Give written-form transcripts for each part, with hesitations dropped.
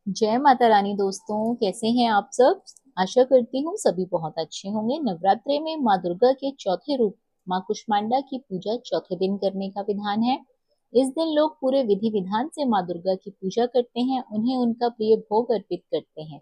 जय माता रानी दोस्तों, कैसे हैं आप सब। आशा करती हूँ सभी बहुत अच्छे होंगे। नवरात्रि में माँ दुर्गा के चौथे रूप माँ कुष्मांडा की पूजा चौथे दिन करने का विधान है। इस दिन लोग पूरे विधि विधान से माँ दुर्गा की पूजा करते हैं, उन्हें उनका प्रिय भोग अर्पित करते हैं।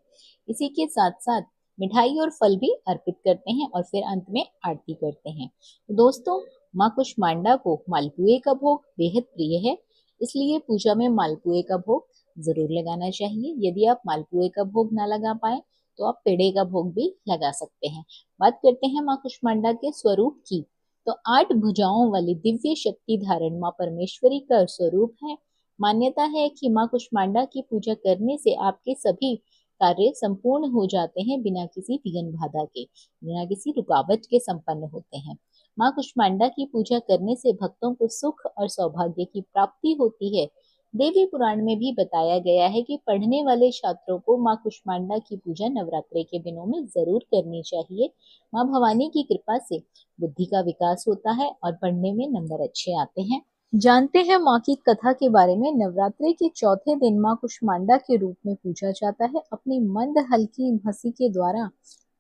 इसी के साथ साथ मिठाई और फल भी अर्पित करते हैं और फिर अंत में आरती करते हैं। तो दोस्तों, माँ कुष्मांडा को मालपुए का भोग बेहद प्रिय है, इसलिए पूजा में मालपुए का भोग जरूर लगाना चाहिए। यदि आप मालपुए का भोग ना लगा पाए तो आप पेड़े का भोग भी लगा सकते हैं। बात करते हैं माँ कुष्मांडा के स्वरूप की। तो 8 भुजाओं वाली दिव्य शक्ति धारण माँ परमेश्वरी का स्वरूप है। मान्यता है कि माँ कुष्मांडा की पूजा करने से आपके सभी कार्य संपूर्ण हो जाते हैं, बिना किसी विघ्न बाधा के, बिना किसी रुकावट के संपन्न होते हैं। माँ कुष्मांडा की पूजा करने से भक्तों को सुख और सौभाग्य की प्राप्ति होती है। देवी पुराण में भी बताया गया है कि पढ़ने वाले छात्रों को माँ कुष्मांडा की पूजा नवरात्रि के दिनों में जरूर करनी चाहिए। माँ भवानी की कृपा से बुद्धि का विकास होता है और पढ़ने में नंबर अच्छे आते हैं। जानते हैं माँ की कथा के बारे में। नवरात्रि के चौथे दिन माँ कुष्मांडा के रूप में पूजा जाता है। अपनी मंद हल्की हंसी के द्वारा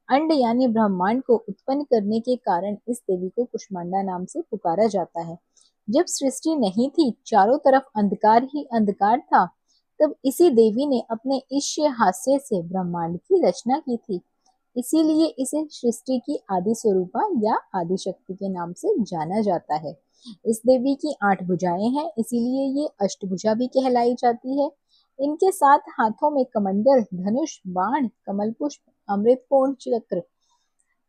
अंड यानी ब्रह्मांड को उत्पन्न करने के कारण इस देवी को कुष्मांडा नाम से पुकारा जाता है। जब सृष्टि नहीं थी, चारों तरफ अंधकार ही अंधकार था, तब इसी देवी ने अपने ईर्ष्य हास्य से ब्रह्मांड की रचना की थी। इसीलिए इसे सृष्टि की आदि स्वरूपा या आदि शक्ति के नाम से जाना जाता है। इस देवी की 8 भुजाएं हैं, इसीलिए ये अष्टभुजा भी कहलाई जाती है। इनके 7 हाथों में कमंडल, धनुष, बाण, कमल पुष्प, अमृतपूर्ण चक्र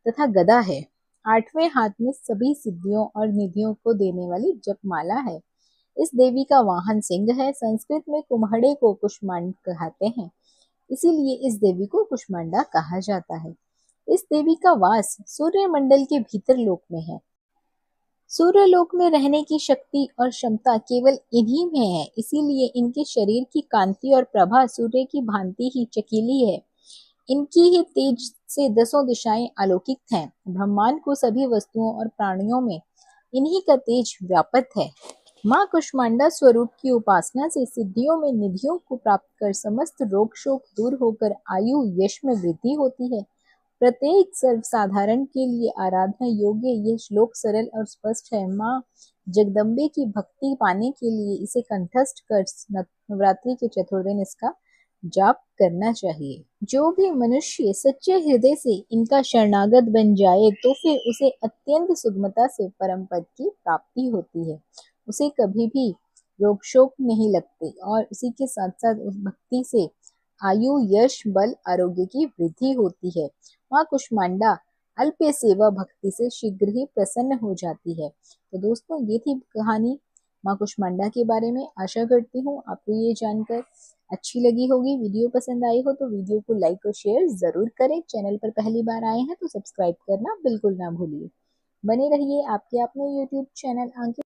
तथा गदा है। 8वें हाथ में सभी सिद्धियों और निधियों को देने वाली जपमाला है। इस देवी का वाहन सिंह है। संस्कृत में कुम्हड़े को कुष्मांड कहते हैं, इसीलिए इस देवी को कुष्मांडा कहा जाता है। इस देवी का वास सूर्य मंडल के भीतर लोक में है। सूर्य लोक में रहने की शक्ति और क्षमता केवल इन्हीं में है, इसीलिए इनके शरीर की कांति और प्रभा सूर्य की भांति ही चकीली है। इनकी ही तेज से 10 दिशाएं आलोकित हैं। ब्रह्मांड को सभी वस्तुओं और प्राणियों में इन्हीं का तेज व्यापक है। माँ कुष्मांडा स्वरूप की उपासना से सिद्धियों में निधियों को प्राप्त कर समस्त रोग शोक दूर होकर आयु यश में वृद्धि होती है। प्रत्येक सर्वसाधारण के लिए आराधना योग्य यह श्लोक सरल और स्पष्ट है। माँ जगदम्बे की भक्ति पाने के लिए इसे कंठस्थ कर नवरात्रि के चतुर्दिन इसका जाप करना चाहिए। जो भी मनुष्य सच्चे हृदय से इनका शरणागत बन जाए तो फिर उसे अत्यंत सुगमता से परम पद की प्राप्ति होती है। उसे कभी भी रोग शोक नहीं लगते और उसी के साथ साथ उस भक्ति से आयु यश बल आरोग्य की वृद्धि होती है। माँ कुष्मांडा अल्प सेवा भक्ति से शीघ्र ही प्रसन्न हो जाती है। तो दोस्तों, ये थी कहानी माँ कुष्मांडा के बारे में। आशा करती हूँ आपको ये जानकर अच्छी लगी होगी। वीडियो पसंद आई हो तो वीडियो को लाइक और शेयर जरूर करें। चैनल पर पहली बार आए हैं तो सब्सक्राइब करना बिल्कुल ना भूलिए। बने रहिए आपके अपने यूट्यूब चैनल अंकित